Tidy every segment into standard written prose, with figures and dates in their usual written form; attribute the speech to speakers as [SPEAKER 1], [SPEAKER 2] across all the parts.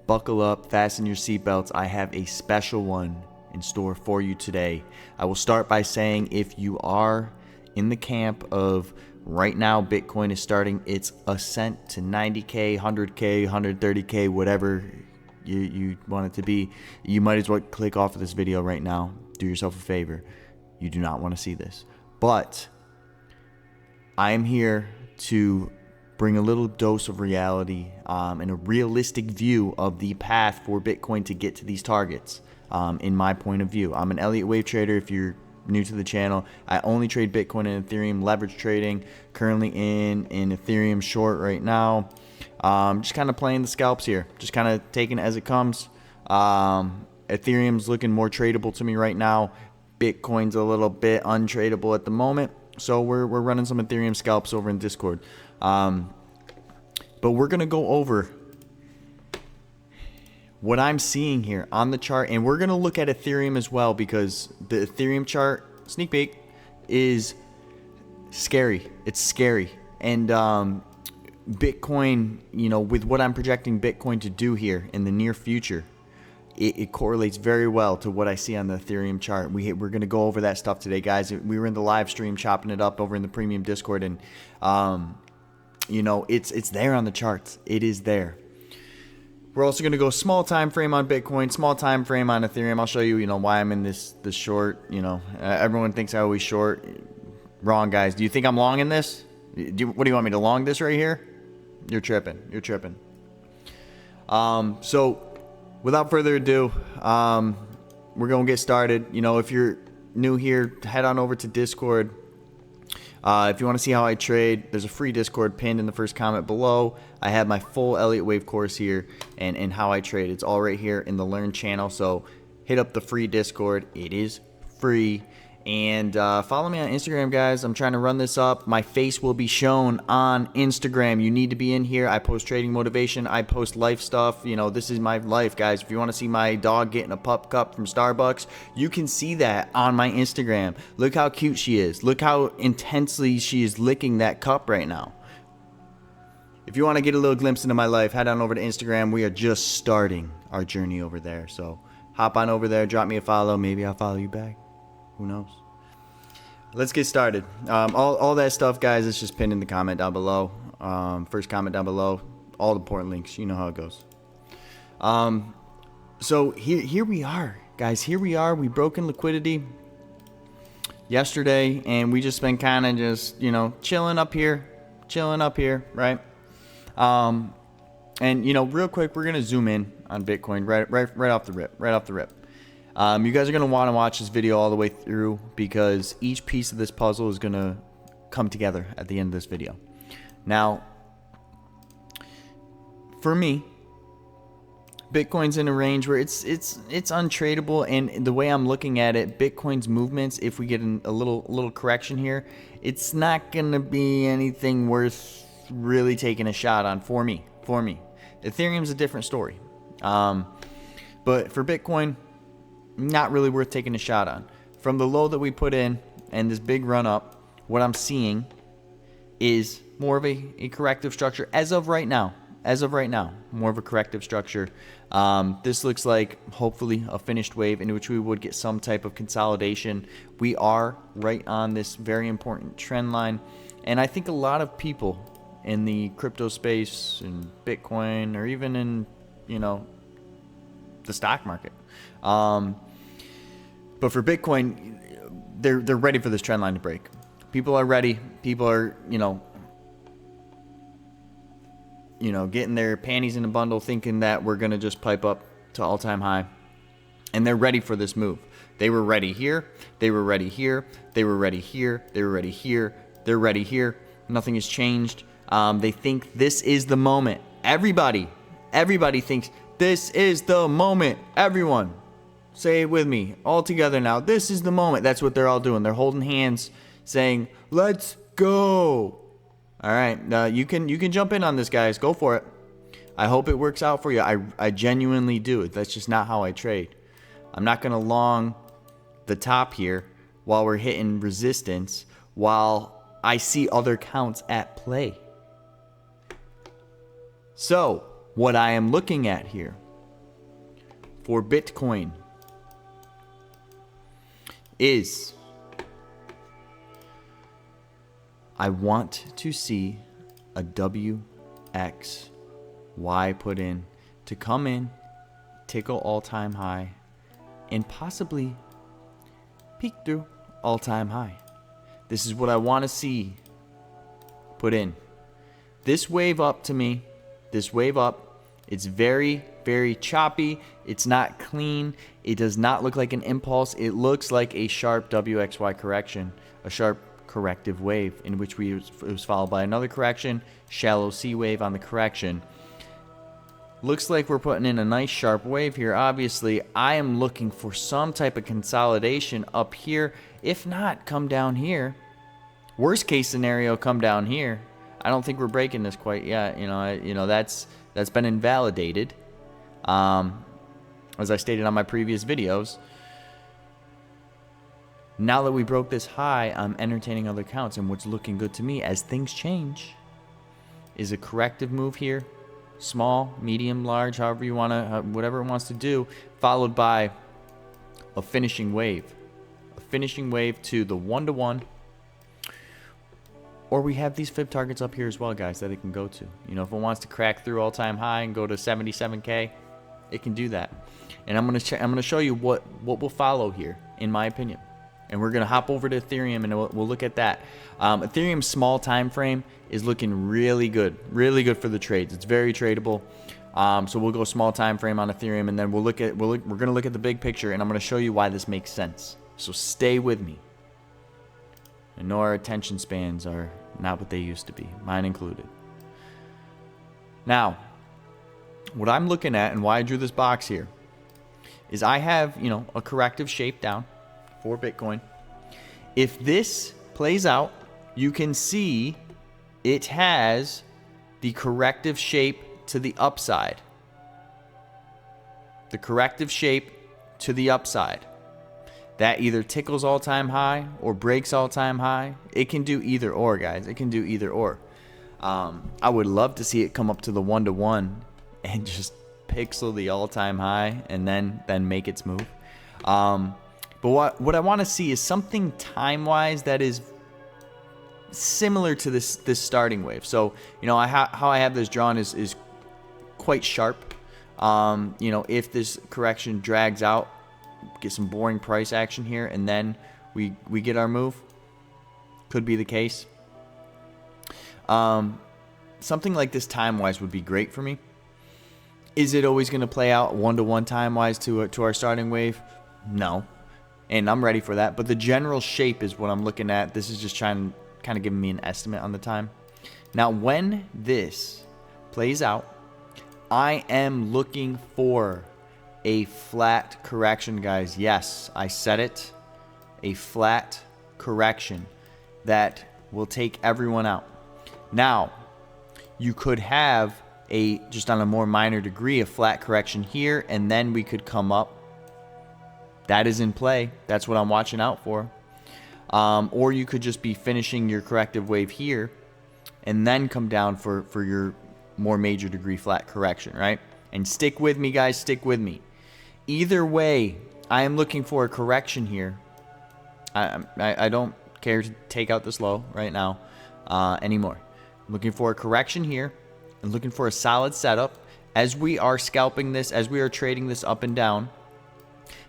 [SPEAKER 1] buckle up, fasten your seatbelts. I have a special one in store for you today. I will start by saying if you are in the camp of right now, Bitcoin is starting its ascent to 90K, 100K, 130K, whatever you want it to be, you might as well click off of this video right now. Do yourself a favor. You do not want to see this. But I am here to bring a little dose of reality and a realistic view of the path for Bitcoin to get to these targets. In my point of view, I'm an Elliott wave trader. If you're new to the channel, I only trade Bitcoin and Ethereum, leverage trading. Currently in Ethereum short right now. Just kind of playing the scalps here, just kind of taking it as it comes. Ethereum's looking more tradable to me right now. Bitcoin's a little bit untradable at the moment, so we're running some Ethereum scalps over in Discord. But we're gonna go over what I'm seeing here on the chart, and we're gonna look at Ethereum as well, because the Ethereum chart, sneak peek, is scary. It's scary. And Bitcoin, you know, with what I'm projecting Bitcoin to do here in the near future, it correlates very well to what I see on the Ethereum chart. We're going to go over that stuff today, guys. We were in the live stream chopping it up over in the premium Discord, and you know, it's there on the charts. It is there. We're also going to go small time frame on Bitcoin, small time frame on Ethereum. I'll show you, you know, why I'm in this short. You know, everyone thinks I always short. Wrong, guys. Do you think I'm long in this? What do you want me to long this right here? You're tripping. You're tripping. So without further ado, we're going to get started. You know, if you're new here, head on over to Discord. If you want to see how I trade, there's a free Discord pinned in the first comment below. I have my full Elliott Wave course here and how I trade. It's all right here in the Learn channel. So hit up the free Discord. It is free. And follow me on Instagram, guys. I'm trying to run this up. My face will be shown on Instagram. You need to be in here. I post trading motivation. I post life stuff. You know, this is my life, guys. If you want to see my dog getting a pup cup from Starbucks, you can see that on my Instagram. Look how cute she is. Look how intensely she is licking that cup right now. If you want to get a little glimpse into my life, head on over to Instagram. We are just starting our journey over there. So hop on over there. Drop me a follow. Maybe I'll follow you back. Who knows? Let's get started. All that stuff, guys, is just pinned in the comment down below. First comment down below. All the important links. You know how it goes. So here we are, guys. Here we are. We broke in liquidity yesterday, and we just been kind of just, you know, chilling up here, right? And you know, real quick, we're gonna zoom in on Bitcoin right off the rip. You guys are going to want to watch this video all the way through, because each piece of this puzzle is going to come together at the end of this video. Now, for me, Bitcoin's in a range where it's untradable, and the way I'm looking at it, Bitcoin's movements, if we get a little correction here, it's not going to be anything worth really taking a shot on for me. Ethereum's a different story. But for Bitcoin, not really worth taking a shot on. From the low that we put in and this big run up, what I'm seeing is more of a corrective structure as of right now. More of a corrective structure. This looks like hopefully a finished wave in which we would get some type of consolidation. We are right on this very important trend line, and I think a lot of people in the crypto space and Bitcoin, or even in, you know, the stock market, but for Bitcoin, they're ready for this trend line to break. People are ready. People are, you know, getting their panties in a bundle, thinking that we're gonna just pipe up to all-time high, and they're ready for this move. They were ready here. They were ready here. They were ready here. They were ready here. They're ready here. Nothing has changed. They think this is the moment. Everybody thinks this is the moment. Everyone, say it with me, all together now. This is the moment. That's what they're all doing. They're holding hands, saying, "Let's go." All right, you can jump in on this, guys. Go for it. I hope it works out for you. I genuinely do. That's just not how I trade. I'm not gonna long the top here while we're hitting resistance, while I see other counts at play. So what I am looking at here for Bitcoin is I want to see a WXY put in to come in, tickle all-time high, and possibly peek through all-time high. This is what I want to see put in. This wave up to me, this wave up, it's very, very choppy. It's not clean. It does not look like an impulse. It looks like a sharp WXY correction, a sharp corrective wave in which it was followed by another correction, shallow C wave on the correction. Looks like we're putting in a nice sharp wave here. Obviously, I am looking for some type of consolidation up here. If not, come down here. Worst case scenario, come down here. I don't think we're breaking this quite yet. That's been invalidated. As I stated on my previous videos. Now that we broke this high, I'm entertaining other counts, and what's looking good to me as things change is a corrective move here, small, medium, large, however you want to, whatever it wants to do, followed by a finishing wave to the 1-to-1, or we have these fib targets up here as well, guys, that it can go to. If it wants to crack through all-time high and go to 77K, it can do that. And I'm gonna show you what will follow here, in my opinion. And we're gonna hop over to Ethereum and we'll look at that. Ethereum's small time frame is looking really good for the trades. It's very tradable. So we'll go small time frame on Ethereum, and then we're gonna look at the big picture, and I'm gonna show you why this makes sense. So stay with me. I know our attention spans are not what they used to be, mine included. Now, what I'm looking at and why I drew this box here is I have, a corrective shape down for Bitcoin. If this plays out, you can see it has the corrective shape to the upside. The corrective shape to the upside. That either tickles all-time high or breaks all-time high. It can do either or, guys. It can do either or. I would love to see it come up to the 1-to-1 and just pixel the all-time high and then make its move. But what I want to see is something time-wise that is similar to this starting wave. So, how I have this drawn is quite sharp. If this correction drags out, get some boring price action here, and then we get our move. Could be the case. Something like this time-wise would be great for me. Is it always going to play out 1-to-1 time-wise to our starting wave? No. And I'm ready for that. But the general shape is what I'm looking at. This is just kind of giving me an estimate on the time. Now, when this plays out, I am looking for a flat correction, guys. Yes, I said it. A flat correction that will take everyone out. Now, you could have just on a more minor degree, a flat correction here, and then we could come up. That is in play. That's what I'm watching out for. Or you could just be finishing your corrective wave here and then come down for your more major degree flat correction, right? And stick with me, guys. Stick with me. Either way, I am looking for a correction here. I don't care to take out this low right now anymore. I'm looking for a correction here. I'm looking for a solid setup. As we are scalping this, as we are trading this up and down,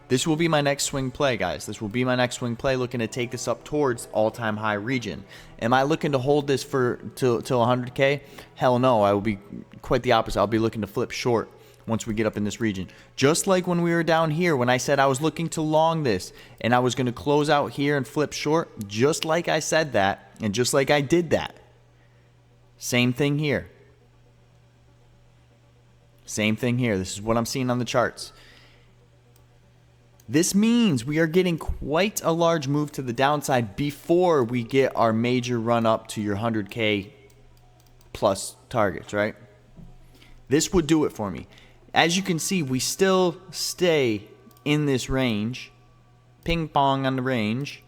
[SPEAKER 1] this will be my next swing play, guys. This will be my next swing play, looking to take this up towards all-time high region. Am I looking to hold this till 100K? Hell no. I will be quite the opposite. I'll be looking to flip short once we get up in this region. Just like when we were down here, when I said I was looking to long this and I was going to close out here and flip short, just like I said that and just like I did that. Same thing here. Same thing here. This is what I'm seeing on the charts. This means we are getting quite a large move to the downside before we get our major run up to your 100K plus targets, right? This would do it for me. As you can see, we still stay in this range. Ping pong on the range.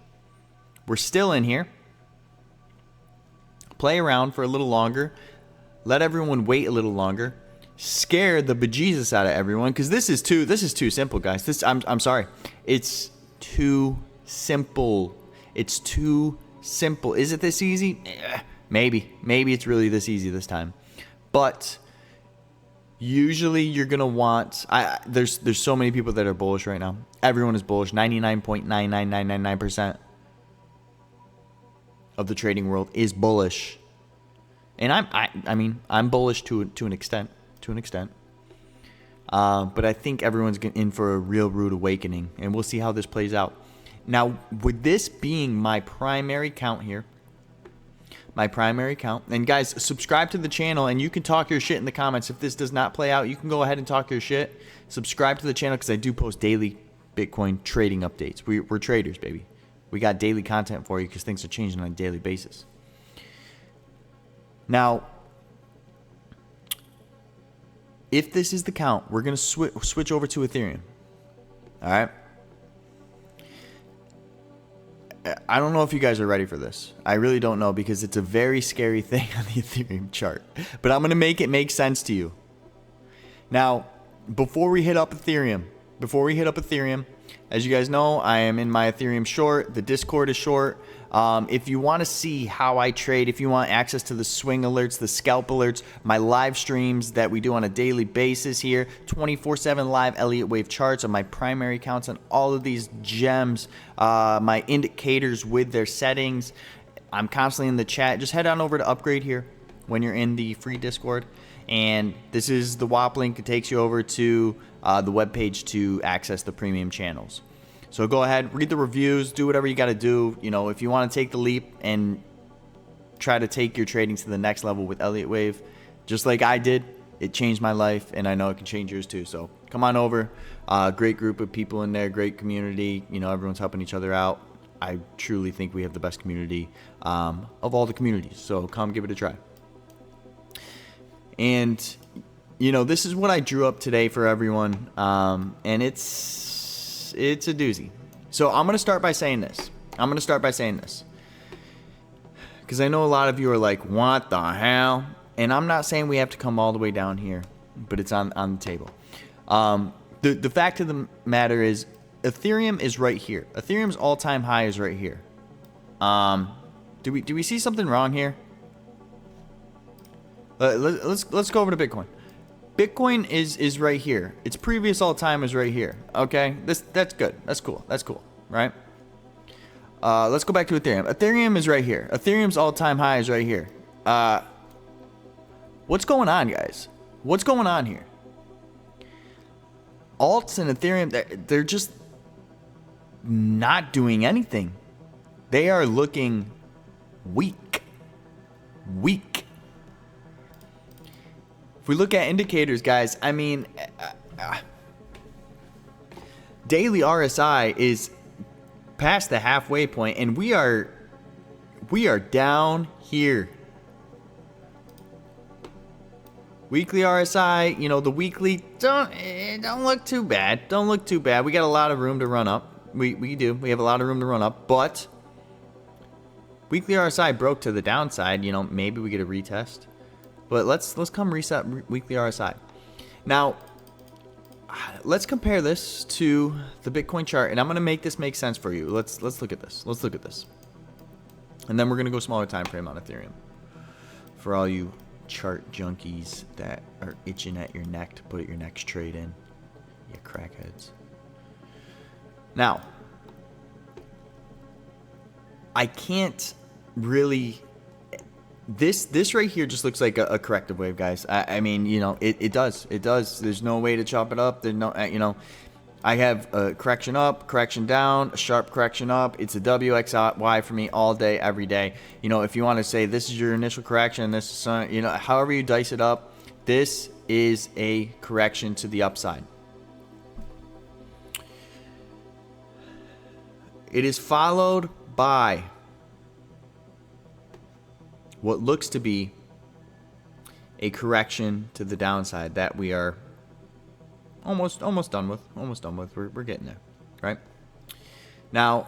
[SPEAKER 1] We're still in here. Play around for a little longer. Let everyone wait a little longer. scare the bejesus out of everyone, because this is too simple, guys. I'm sorry. It's too simple. It's too simple. Is it this easy? Maybe it's really this easy this time. But usually you're going to want, there's so many people that are bullish right now. Everyone is bullish. 99.99999% of the trading world is bullish. And I'm bullish to an extent. But I think everyone's in for a real rude awakening, and we'll see how this plays out. Now, with this being my primary count here, and guys, subscribe to the channel, and you can talk your shit in the comments. If this does not play out, you can go ahead and talk your shit. Subscribe to the channel, because I do post daily Bitcoin trading updates. We're traders, baby. We got daily content for you, because things are changing on a daily basis. Now, if this is the count, we're going to switch over to Ethereum. All right? I don't know if you guys are ready for this. I really don't know, because it's a very scary thing on the Ethereum chart. But I'm going to make it make sense to you. Now, before we hit up Ethereum, as you guys know, I am in my Ethereum short. The Discord is short. If you want to see how I trade, if you want access to the swing alerts, the scalp alerts, my live streams that we do on a daily basis here, 24/7 live Elliott Wave charts on my primary accounts on all of these gems, my indicators with their settings. I'm constantly in the chat. Just head on over to Upgrade here when you're in the free Discord. And this is the WAP link. It takes you over to the webpage to access the premium channels. So go ahead, read the reviews, do whatever you got to do. You know, if you want to take the leap and try to take your trading to the next level with Elliott Wave, just like I did, it changed my life, and I know it can change yours too. So come on over. Great group of people in there, great community. You know, everyone's helping each other out. I truly think we have the best community of all the communities. So come give it a try. And, you know, this is what I drew up today for everyone, and it's a doozy. So I'm going to start by saying this. Because I know a lot of you are like, what the hell? And I'm not saying we have to come all the way down here, but it's on the table. The fact of the matter is, Ethereum is right here. Ethereum's all-time high is right here. Do we see something wrong here? Let's go over to Bitcoin. Bitcoin is right here. Its previous all-time is right here. Okay, that's good. That's cool, right? Let's go back to Ethereum. Ethereum is right here. Ethereum's all-time high is right here. What's going on, guys? What's going on here? Alts and Ethereum, they're just not doing anything. They are looking weak. If we look at indicators, guys, I mean, daily RSI is past the halfway point, and we are down here. Weekly RSI, you know, the weekly don't look too bad. We got a lot of room to run up. We do. We have a lot of room to run up, but weekly RSI broke to the downside. You know, maybe we get a retest. But let's come reset weekly RSI. Now, let's compare this to the Bitcoin chart, and I'm going to make this make sense for you. Let's look at this. And then we're going to go smaller time frame on Ethereum. For all you chart junkies that are itching at your neck to put your next trade in, you crackheads. Now, I can't really... This right here just looks like a corrective wave, guys. I mean, you know, it does. There's no way to chop it up. There's no, you know, I have a correction up, correction down, a sharp correction up. It's a WXY for me all day, every day. You know, if you want to say this is your initial correction, this is, you know, however you dice it up, this is a correction to the upside. It is followed by what looks to be a correction to the downside that we are almost done with. We're getting there, right? Now,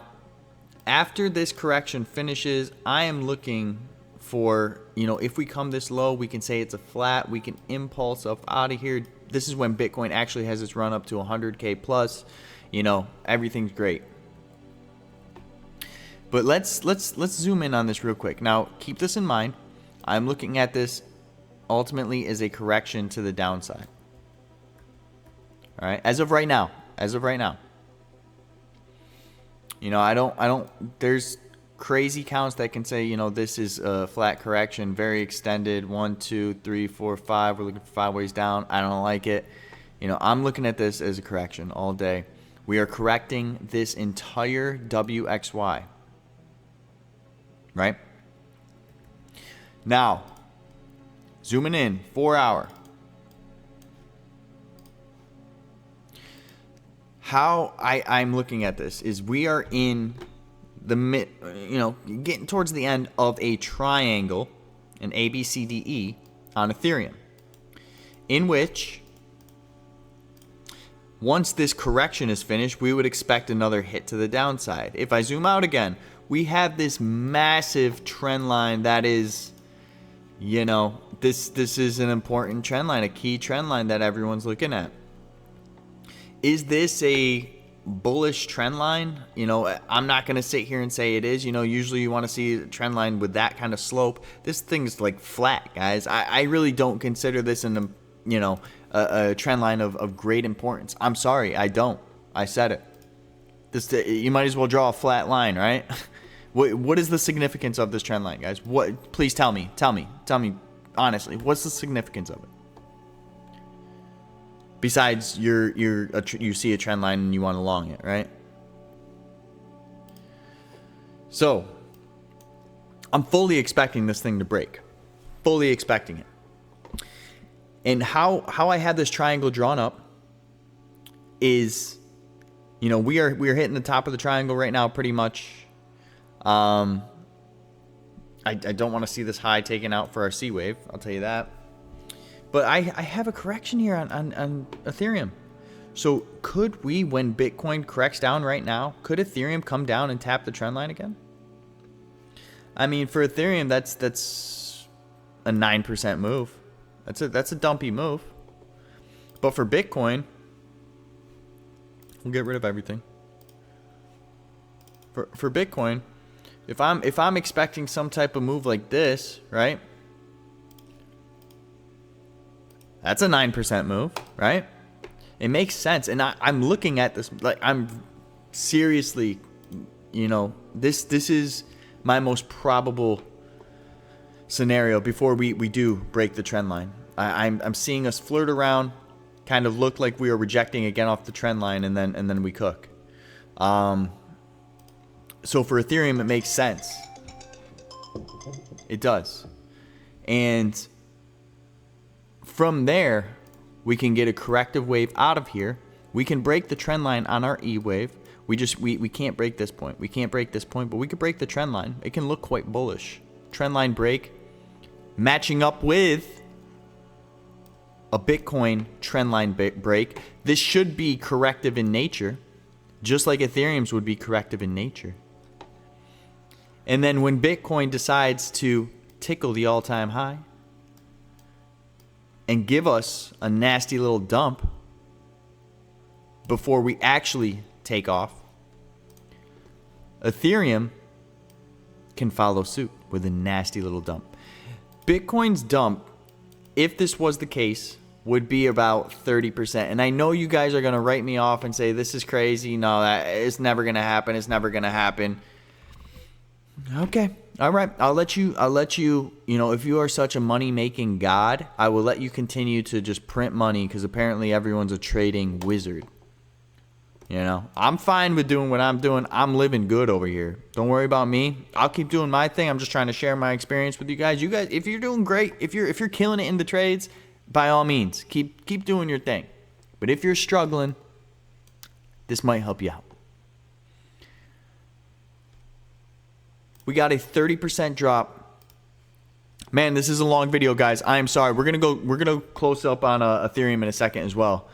[SPEAKER 1] after this correction finishes, I am looking for, you know, if we come this low, we can say it's a flat. We can impulse up out of here. This is when Bitcoin actually has its run up to 100K plus. You know, everything's great. But let's zoom in on this real quick. Now, keep this in mind. I'm looking at this ultimately as a correction to the downside. All right, as of right now. You know, I don't. There's crazy counts that can say, you know, this is a flat correction, very extended, 1, 2, 3, 4, 5. We're looking for 5 ways down. I don't like it. You know, I'm looking at this as a correction all day. We are correcting this entire WXY. Right? Now, zooming in, 4 hour. How I'm looking at this is we are in the mid, you know, getting towards the end of a triangle, an ABCDE on Ethereum, in which once this correction is finished, we would expect another hit to the downside. If I zoom out again, we have this massive trend line that is, you know, this is an important trend line, a key trend line that everyone's looking at. Is this a bullish trend line? You know, I'm not going to sit here and say it is. You know, usually you want to see a trend line with that kind of slope. This thing's like flat, guys. I really don't consider this you know, a trend line of great importance. I'm sorry, I don't. I said it. You might as well draw a flat line, right? What is the significance of this trend line, guys? What? Please tell me honestly. What's the significance of it? Besides, you see a trend line and you want to long it, right? So, I'm fully expecting this thing to break. Fully expecting it. And how I had this triangle drawn up is, you know, we are hitting the top of the triangle right now pretty much. I don't want to see this high taken out for our C wave, I'll tell you that. But I have a correction here on Ethereum. So could we, when Bitcoin corrects down right now, could Ethereum come down and tap the trend line again? I mean, for Ethereum, that's a 9% move. That's a dumpy move. But for Bitcoin, we'll get rid of everything. For Bitcoin, if I'm expecting some type of move like this, right? That's a 9% move, right? It makes sense. And I'm looking at this, like, I'm seriously, you know, this is my most probable scenario before we do break the trend line. I'm seeing us flirt around, kind of look like we are rejecting again off the trend line, and then we cook. So for Ethereum, it makes sense. It does. And from there, we can get a corrective wave out of here. We can break the trend line on our E wave. We can't break this point. We can't break this point, but we could break the trend line. It can look quite bullish. Trend line break, matching up with a Bitcoin trend line break. This should be corrective in nature, just like Ethereum's would be corrective in nature. And then when Bitcoin decides to tickle the all-time high and give us a nasty little dump before we actually take off, Ethereum can follow suit with a nasty little dump. Bitcoin's dump, if this was the case, would be about 30%. And I know you guys are going to write me off and say, this is crazy. No, it's never going to happen. It's never going to happen. Okay. All right. I'll let you, you know, if you are such a money-making god, I will let you continue to just print money because apparently everyone's a trading wizard. You know, I'm fine with doing what I'm doing. I'm living good over here. Don't worry about me. I'll keep doing my thing. I'm just trying to share my experience with you guys. You guys, if you're doing great, if you're killing it in the trades, by all means, keep doing your thing. But if you're struggling, this might help you out. We got a 30% drop. Man, this is a long video, guys. I am sorry. We're gonna close up on Ethereum in a second as well.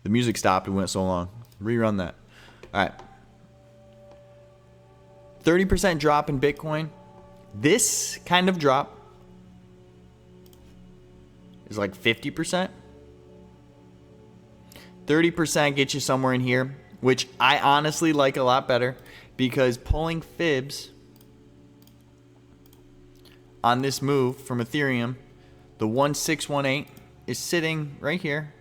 [SPEAKER 1] The music stopped. It went so long. Rerun that. All right. 30% drop in Bitcoin. This kind of drop is like 50%. 30% gets you somewhere in here, which I honestly like a lot better, because pulling fibs on this move from Ethereum, the 1618 is sitting right here.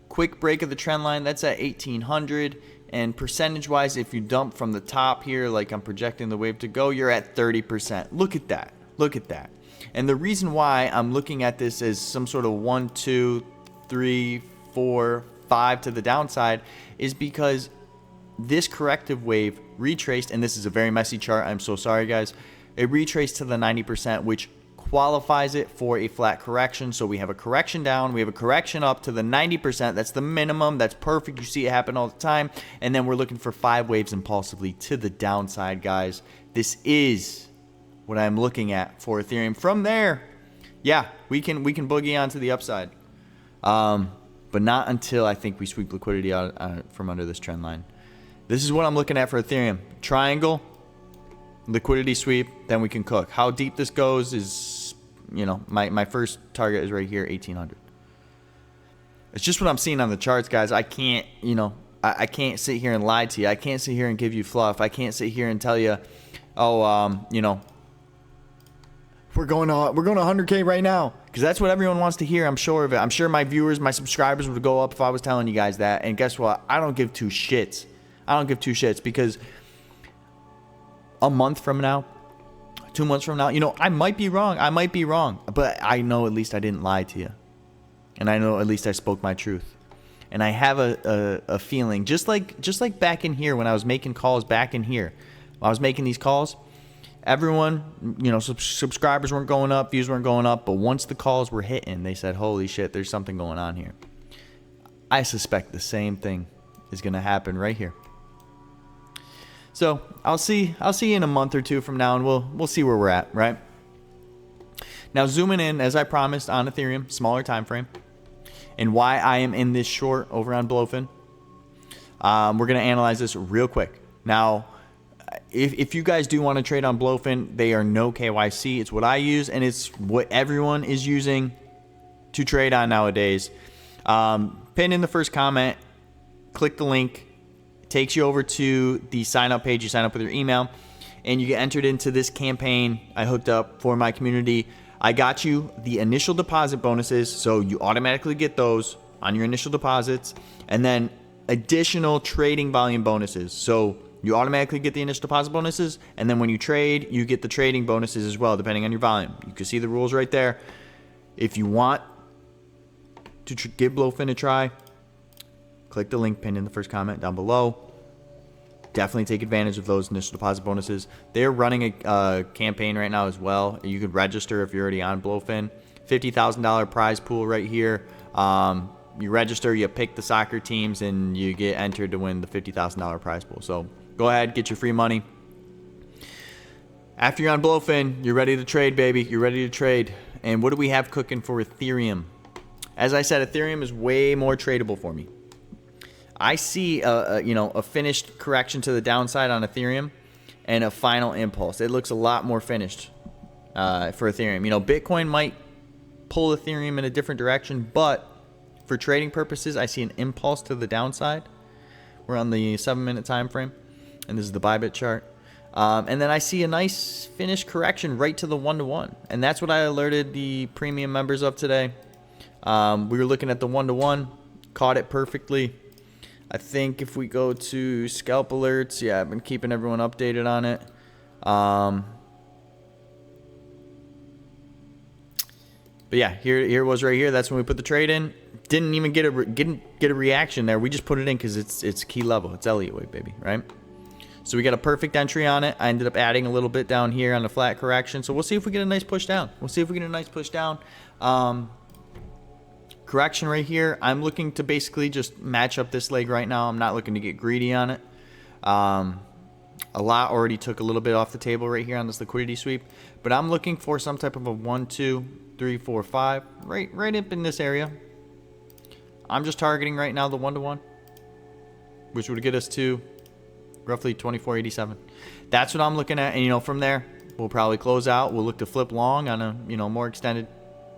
[SPEAKER 1] Quick break of the trend line, that's at 1800. And percentage wise, if you dump from the top here, like I'm projecting the wave to go, you're at 30%. Look at that. Look at that. And the reason why I'm looking at this as some sort of 1, 2, 3, 4, 5 to the downside is because this corrective wave retraced, and this is a very messy chart, I'm so sorry guys, it retraced to the 90%, which qualifies it for a flat correction. So we have a correction down, we have a correction up to the 90%. That's the minimum. That's perfect. You see it happen all the time. And then we're looking for 5 waves impulsively to the downside, guys. This is what I'm looking at for Ethereum. From there, yeah, we can boogie on to the upside, but not until I think we sweep liquidity out from under this trend line. This is what I'm looking at for Ethereum. Triangle, liquidity sweep, then we can cook. How deep this goes is, you know, my first target is right here, 1800. It's just what I'm seeing on the charts, guys. I can't, you know, I can't sit here and lie to you. I can't sit here and give you fluff. I can't sit here and tell you, oh, you know, we're going to 100K right now, because that's what everyone wants to hear. I'm sure of it. I'm sure my viewers, my subscribers would go up if I was telling you guys that. And guess what? I don't give two shits. I don't give two shits, because a month from now, 2 months from now, you know, I might be wrong. I might be wrong, but I know at least I didn't lie to you, and I know at least I spoke my truth. And I have a feeling, just like back in here when I was making calls back in here, when I was making these calls, everyone, you know, subscribers weren't going up, views weren't going up, but once the calls were hitting, they said, holy shit, there's something going on here. I suspect the same thing is going to happen right here. So I'll see you in a month or two from now, and we'll see where we're at, right? Now zooming in, as I promised, on Ethereum, smaller time frame, and why I am in this short over on Blowfin. We're gonna analyze this real quick. Now, if you guys do want to trade on Blowfin, they are no KYC. It's what I use, and it's what everyone is using to trade on nowadays. Pin in the first comment, click the link. Takes you over to the sign up page. You sign up with your email and you get entered into this campaign I hooked up for my community. I got you the initial deposit bonuses, so you automatically get those on your initial deposits, and then additional trading volume bonuses. So you automatically get the initial deposit bonuses, and then when you trade, you get the trading bonuses as well, depending on your volume. You can see the rules right there. If you want to give Blowfin a try, click the link pinned in the first comment down below. Definitely take advantage of those initial deposit bonuses. They're running a campaign right now as well. You could register if you're already on Blowfin. $50,000 prize pool right here. You register, you pick the soccer teams, and you get entered to win the $50,000 prize pool. So go ahead, get your free money. After you're on Blowfin, you're ready to trade, baby. You're ready to trade. And what do we have cooking for Ethereum? As I said, Ethereum is way more tradable for me. I see a finished correction to the downside on Ethereum and a final impulse. It looks a lot more finished for Ethereum. You know, Bitcoin might pull Ethereum in a different direction, but for trading purposes, I see an impulse to the downside. We're on the 7-minute time frame, and this is the Bybit chart. And then I see a nice finished correction right to the 1-to-1, and that's what I alerted the premium members of today. We were looking at the 1-to-1, caught it perfectly. I think if we go to scalp alerts, yeah, I've been keeping everyone updated on it. But yeah, here it was right here. That's when we put the trade in. Didn't even get a reaction there. We just put it in because it's key level. It's Elliott wave, baby, right? So we got a perfect entry on it. I ended up adding a little bit down here on the flat correction. So we'll see if we get a nice push down. Correction right here. I'm looking to basically just match up this leg right now. I'm not looking to get greedy on it. A lot already took a little bit off the table right here on this liquidity sweep, but I'm looking for some type of a 1, 2, 3, 4, 5 right up in this area. I'm just targeting right now the 1-to-1, which would get us to roughly 24.87. That's what I'm looking at, and you know, from there, we'll probably close out. We'll look to flip long on a, you know, more extended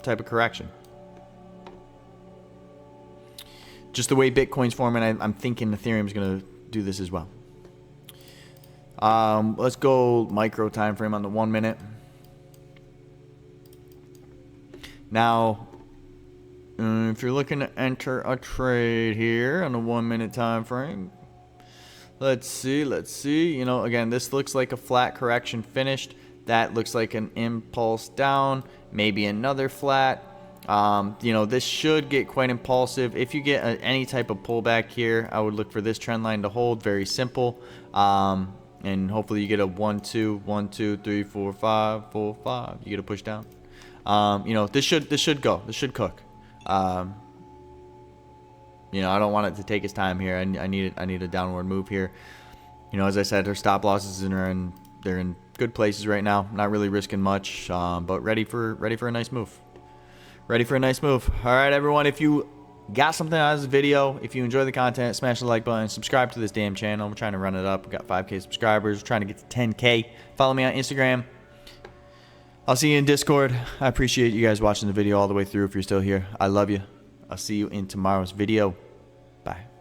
[SPEAKER 1] type of correction. Just the way Bitcoin's forming, I'm thinking Ethereum is going to do this as well. Let's go micro time frame on the 1 minute. Now, if you're looking to enter a trade here on the 1 minute time frame, let's see. You know, again, this looks like a flat correction finished. That looks like an impulse down, maybe another flat. You know, this should get quite impulsive. If you get any type of pullback here, I would look for this trend line to hold. Very simple. And hopefully you get a 1 2 1 2 3 4 5 4 5. You get a push down. You know, this should go. This should cook. You know, I don't want it to take its time here. I need a downward move here. You know, as I said, their stop losses they're in good places right now. Not really risking much, but ready for a nice move. Ready for a nice move. All right, everyone. If you got something out of this video, if you enjoy the content, smash the like button, subscribe to this damn channel. We're trying to run it up. We got 5K subscribers. We're trying to get to 10K. Follow me on Instagram. I'll see you in Discord. I appreciate you guys watching the video all the way through. If you're still here, I love you. I'll see you in tomorrow's video. Bye.